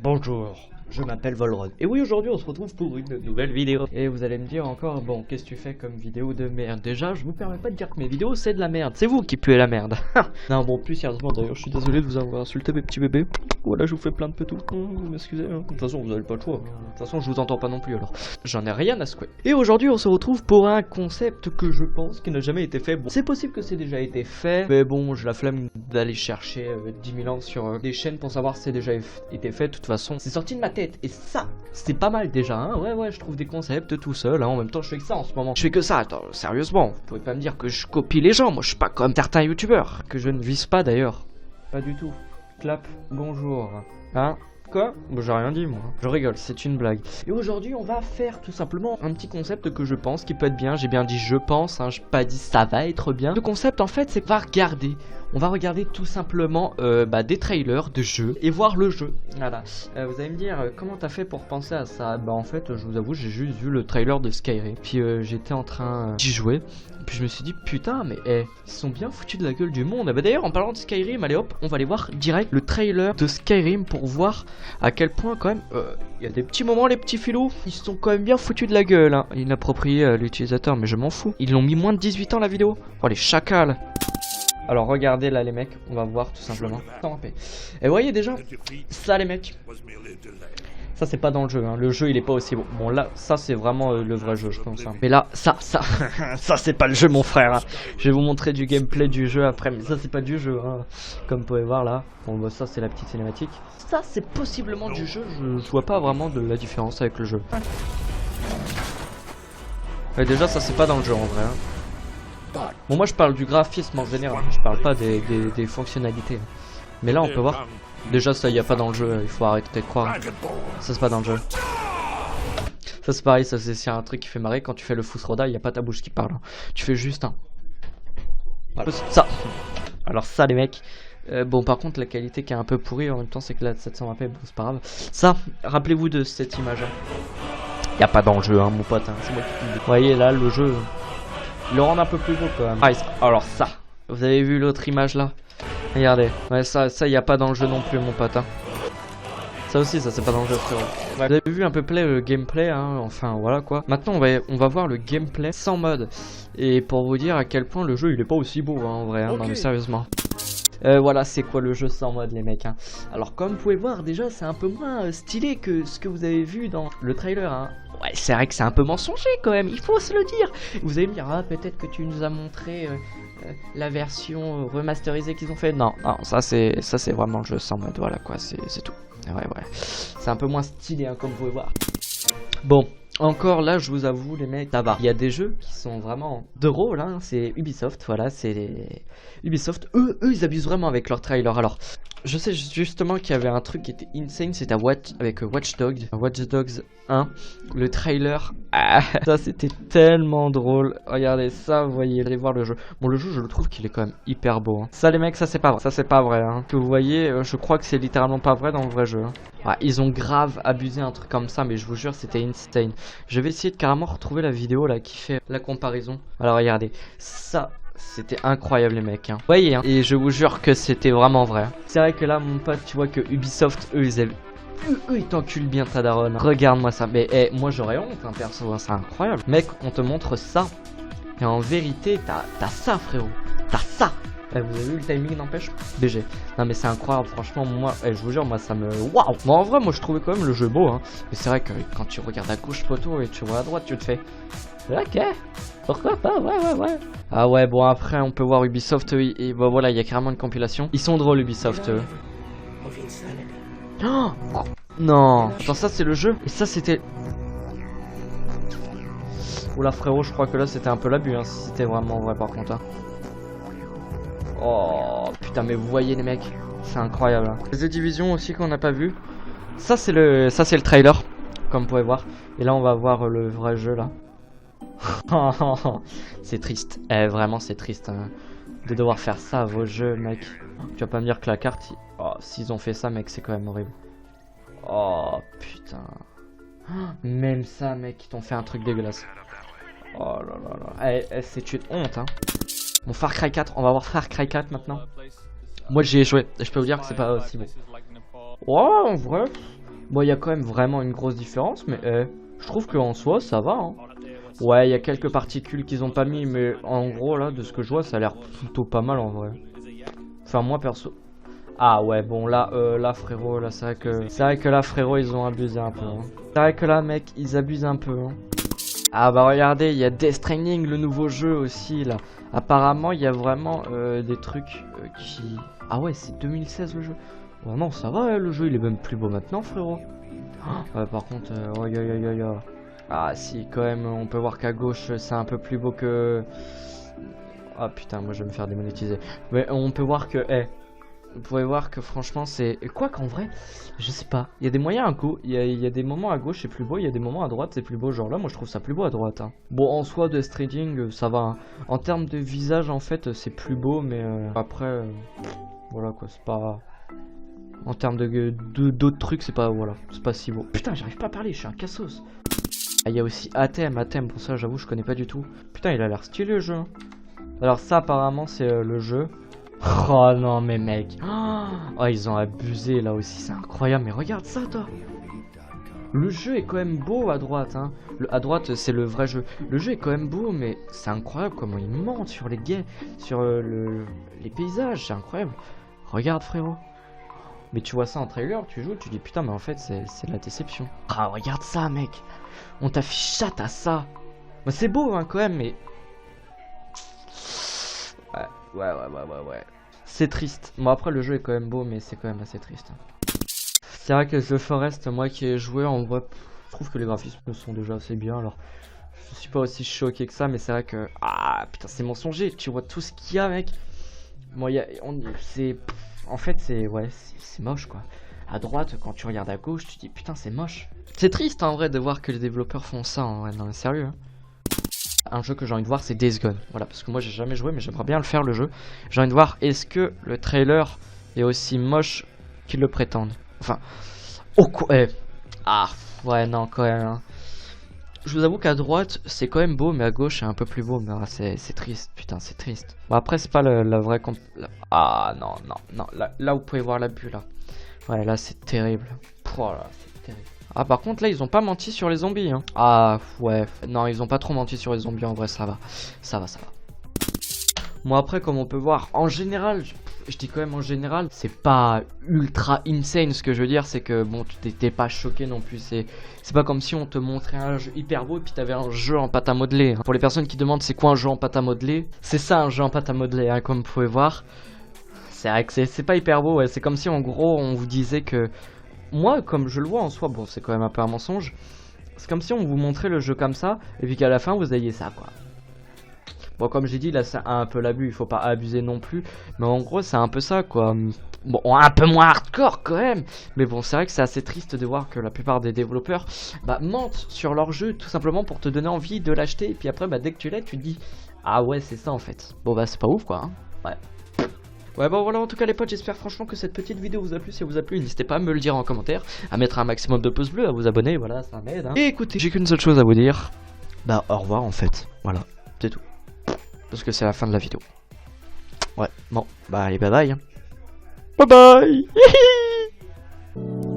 Bonjour, je m'appelle Volrod. Et oui, aujourd'hui on se retrouve pour une nouvelle vidéo. Et vous allez me dire encore, bon, qu'est-ce que tu fais comme vidéo de merde? Déjà, je vous permets pas de dire que mes vidéos c'est de la merde. C'est vous qui puez la merde. Non, bon, plus sérieusement, d'ailleurs, je suis désolé de vous avoir insulté mes petits bébés. Voilà, je vous fais plein de petous. Vous m'excusez, hein. De toute façon, vous avez pas le choix. De toute façon, je vous entends pas non plus alors. J'en ai rien à secouer. Et aujourd'hui, on se retrouve pour un concept que je pense qui n'a jamais été fait. Bon, c'est possible que c'est déjà été fait, mais bon, j'ai la flemme d'aller chercher 10 000 ans sur des chaînes pour savoir si c'est déjà été fait. De toute façon, c'est sorti de ma tête. Et ça, c'est pas mal déjà, hein. Ouais, je trouve des concepts tout seul, hein. En même temps, je fais que ça en ce moment. Je fais que ça, attends, sérieusement. Vous pouvez pas me dire que je copie les gens. Moi, je suis pas comme certains youtubeurs. Que je ne vise pas d'ailleurs. Pas du tout. Clap, bonjour. Hein? Quoi? Bon, j'ai rien dit moi. Je rigole, c'est une blague. Et aujourd'hui, on va faire tout simplement un petit concept que je pense qui peut être bien. J'ai bien dit je pense, hein, j'ai pas dit ça va être bien. Le concept en fait, c'est qu'on va regarder. On va regarder tout simplement des trailers de jeux et voir le jeu. Voilà. Vous allez me dire comment t'as fait pour penser à ça? Bah en fait, je vous avoue, j'ai juste vu le trailer de Skyrim. Puis j'étais en train d'y jouer. Puis je me suis dit putain mais ils sont bien foutus de la gueule du monde. Bah d'ailleurs en parlant de Skyrim, allez hop, on va aller voir direct le trailer de Skyrim pour voir à quel point quand même il y a des petits moments, les petits filous, ils sont quand même bien foutus de la gueule, hein. Inapproprié à l'utilisateur, mais je m'en fous. Ils l'ont mis moins de 18 ans la vidéo. Oh les chacals. Alors regardez là les mecs, on va voir tout simplement. Et vous voyez déjà, ça les mecs, ça c'est pas dans le jeu, hein. Le jeu il est pas aussi bon. Bon là, ça c'est vraiment le vrai jeu je pense, hein. Mais là, ça c'est pas le jeu mon frère, hein. Je vais vous montrer du gameplay du jeu après, mais ça c'est pas du jeu, hein. Comme vous pouvez voir là, bon bah ça c'est la petite cinématique. Ça c'est possiblement du jeu, je vois pas vraiment de la différence avec le jeu. Et déjà ça c'est pas dans le jeu en vrai, hein. Bon moi je parle du graphisme en général, je parle pas des fonctionnalités. Mais là on peut voir, déjà ça y a pas dans le jeu, il faut arrêter de croire. Ça c'est pas dans le jeu. Ça c'est pareil, ça c'est un truc qui fait marrer quand tu fais le Fusroda, il y a pas ta bouche qui parle. Tu fais juste un... Voilà. Ça. Alors ça les mecs, bon par contre la qualité qui est un peu pourrie en même temps c'est que la 720p, bon c'est pas grave. Ça, rappelez-vous de cette image. Y a pas dans le jeu hein mon pote, hein. C'est moi qui te dis. Vous voyez là le jeu... Il le rend un peu plus beau quand même. Ah, alors ça, vous avez vu l'autre image là? Regardez, ouais ça y a pas dans le jeu non plus mon pote, hein. Ça aussi, ça c'est pas dans le jeu frérot. Ouais. Vous avez vu un peu le gameplay, hein, enfin voilà quoi. Maintenant on va voir le gameplay sans mode. Et pour vous dire à quel point le jeu il est pas aussi beau hein, en vrai, hein, non mais sérieusement. Voilà c'est quoi le jeu sans mode les mecs, hein. Alors comme vous pouvez voir déjà c'est un peu moins stylé que ce que vous avez vu dans le trailer, hein. Ouais c'est vrai que c'est un peu mensonger quand même, il faut se le dire. Vous allez me dire ah peut-être que tu nous as montré la version remasterisée qu'ils ont fait. Non ça c'est vraiment le jeu sans mode, voilà quoi, c'est tout. Ouais c'est un peu moins stylé hein, comme vous pouvez voir. Bon encore là je vous avoue les mecs ça va. Il y a des jeux qui sont vraiment de rôle hein. C'est Ubisoft, voilà c'est les... Ubisoft, eux ils abusent vraiment avec leur trailer. Alors je sais justement qu'il y avait un truc qui était insane, c'était avec Watch Dogs 1, le trailer, ça c'était tellement drôle. Regardez ça, vous voyez, allez voir le jeu. Bon le jeu je le trouve qu'il est quand même hyper beau hein. Ça les mecs ça c'est pas vrai, ça c'est pas vrai hein. Que vous voyez, je crois que c'est littéralement pas vrai dans le vrai jeu hein. Ouais, ils ont grave abusé un truc comme ça, mais je vous jure c'était insane. Je vais essayer de carrément retrouver la vidéo là qui fait la comparaison. Alors regardez, ça c'était incroyable les mecs hein. Vous voyez hein. Et je vous jure que c'était vraiment vrai. C'est vrai que là mon pote tu vois que Ubisoft eux ils t'enculent bien ta daronne. Regarde-moi ça, mais moi j'aurais honte hein, perso, hein. C'est incroyable. Mec on te montre ça et en vérité t'as ça frérot, t'as ça. Vous avez vu le timing n'empêche BG. Non mais c'est incroyable franchement moi je vous jure moi ça me... Waouh. Bon en vrai moi je trouvais quand même le jeu beau hein. Mais c'est vrai que quand tu regardes à gauche poteau et tu vois à droite tu te fais... Ok, pourquoi pas, ouais. Ah ouais bon après on peut voir Ubisoft et bon voilà il y a carrément une compilation. Ils sont drôles Ubisoft Oh non. Attends ça c'est le jeu. Et ça c'était... Oula frérot je crois que là c'était un peu l'abus hein, si c'était vraiment vrai par contre hein. Oh putain mais vous voyez les mecs, c'est incroyable hein. Les divisions aussi qu'on n'a pas vu. Ça c'est le trailer comme vous pouvez voir. Et là on va voir le vrai jeu là. C'est triste, vraiment c'est triste hein, de devoir faire ça à vos jeux mec. Tu vas pas me dire que la carte oh, s'ils ont fait ça mec c'est quand même horrible. Oh putain. Même ça mec ils t'ont fait un truc dégueulasse. Oh là là. C'est une honte hein. Bon Far Cry 4, on va voir Far Cry 4 maintenant. Moi j'y ai joué et je peux vous dire que c'est pas aussi bon. Ouais en vrai Bon, il y a quand même vraiment une grosse différence, mais je trouve qu'en soi, ça va. Hein. Ouais, il y a quelques particules qu'ils ont pas mis, mais en gros, là, de ce que je vois, ça a l'air plutôt pas mal en vrai. Enfin, moi perso. Ah ouais, bon, là frérot, là, c'est vrai que là, frérot, ils ont abusé un peu. Hein. C'est vrai que là, mec, ils abusent un peu. Hein. Ah bah regardez, il y a Death Stranding, le nouveau jeu aussi, là. Apparemment, il y a vraiment des trucs qui... Ah ouais, c'est 2016 le jeu. Oh non, ça va, le jeu, il est même plus beau maintenant, frérot. Ouais, par contre, ah si, quand même, on peut voir qu'à gauche, c'est un peu plus beau que... Ah putain, moi je vais me faire démonétiser. Mais on peut voir que, vous pouvez voir que franchement c'est... Quoi qu'en vrai, je sais pas. Il y a des moyens à gauche, il y a des moments à gauche c'est plus beau, il y a des moments à droite c'est plus beau. Genre là, moi je trouve ça plus beau à droite. Hein. Bon, en soi, de trading, ça va. Hein. En termes de visage, en fait, c'est plus beau, mais après, voilà quoi, c'est pas... En termes d'autres trucs, c'est pas... Voilà, c'est pas si beau. Putain, j'arrive pas à parler, je suis un cassos. Ah, il y a aussi Athème, pour ça j'avoue, je connais pas du tout. Putain, il a l'air stylé le jeu. Alors ça apparemment c'est le jeu. Oh non mais mec. Oh ils ont abusé là aussi, c'est incroyable. Mais regarde ça toi. Le jeu est quand même beau à droite hein. À droite c'est le vrai jeu. Le jeu est quand même beau mais c'est incroyable comment ils mentent sur les gays, sur les paysages, c'est incroyable. Regarde frérot. Mais tu vois ça en trailer, tu joues, tu dis putain mais en fait c'est de la déception. Ah regarde ça mec. On t'affiche ça, t'as ça. Bah, c'est beau hein quand même mais... Ouais. C'est triste. Bon après le jeu est quand même beau mais c'est quand même assez triste. C'est vrai que The Forest, moi qui ai joué en vrai, je trouve que les graphismes sont déjà assez bien. Alors je suis pas aussi choqué que ça mais c'est vrai que... Ah putain c'est mensonger, tu vois tout ce qu'il y a mec. Bon c'est... En fait c'est... Ouais c'est moche quoi. À droite quand tu regardes à gauche tu dis putain c'est moche. C'est triste en vrai de voir que les développeurs font ça en vrai, non mais sérieux hein. Un jeu que j'ai envie de voir c'est Days Gone. Voilà, parce que moi j'ai jamais joué mais j'aimerais bien le faire le jeu. J'ai envie de voir est-ce que le trailer est aussi moche qu'ils le prétendent. Enfin, oh quoi ah, ouais non quand même hein. Je vous avoue qu'à droite c'est quand même beau mais à gauche c'est un peu plus beau. Mais c'est triste, putain c'est triste. Bon après c'est pas la vraie Ah non, là vous pouvez voir l'abus là. Ouais là c'est terrible. Oh là c'est terrible. Ah par contre là ils ont pas menti sur les zombies hein. Ah ouais, non ils ont pas trop menti sur les zombies en vrai ça va. Ça va. Bon après comme on peut voir en général, je dis quand même en général, c'est pas ultra insane ce que je veux dire, c'est que bon tu t'étais pas choqué non plus, c'est pas comme si on te montrait un jeu hyper beau et puis t'avais un jeu en pâte à modeler. Pour les personnes qui demandent c'est quoi un jeu en pâte à modeler, c'est ça un jeu en pâte à modeler hein, comme vous pouvez voir. C'est vrai que c'est pas hyper beau, ouais. C'est comme si en gros on vous disait que... Moi, comme je le vois en soi, bon, c'est quand même un peu un mensonge. C'est comme si on vous montrait le jeu comme ça, et puis qu'à la fin, vous ayez ça, quoi. Bon, comme j'ai dit, là, c'est un peu l'abus, il faut pas abuser non plus. Mais en gros, c'est un peu ça, quoi. Bon, un peu moins hardcore, quand même. Mais bon, c'est vrai que c'est assez triste de voir que la plupart des développeurs, mentent sur leur jeu, tout simplement pour te donner envie de l'acheter. Et puis après, dès que tu l'as, tu te dis, ah ouais, c'est ça, en fait. Bon, c'est pas ouf, quoi, hein. Ouais. Ouais bon voilà en tout cas les potes, j'espère franchement que cette petite vidéo vous a plu. Si elle vous a plu, n'hésitez pas à me le dire en commentaire, à mettre un maximum de pouces bleus, à vous abonner, voilà ça m'aide hein. Et écoutez, j'ai qu'une seule chose à vous dire, au revoir en fait, voilà, c'est tout. Parce que c'est la fin de la vidéo. Ouais, bon, allez bye bye hein. Bye bye.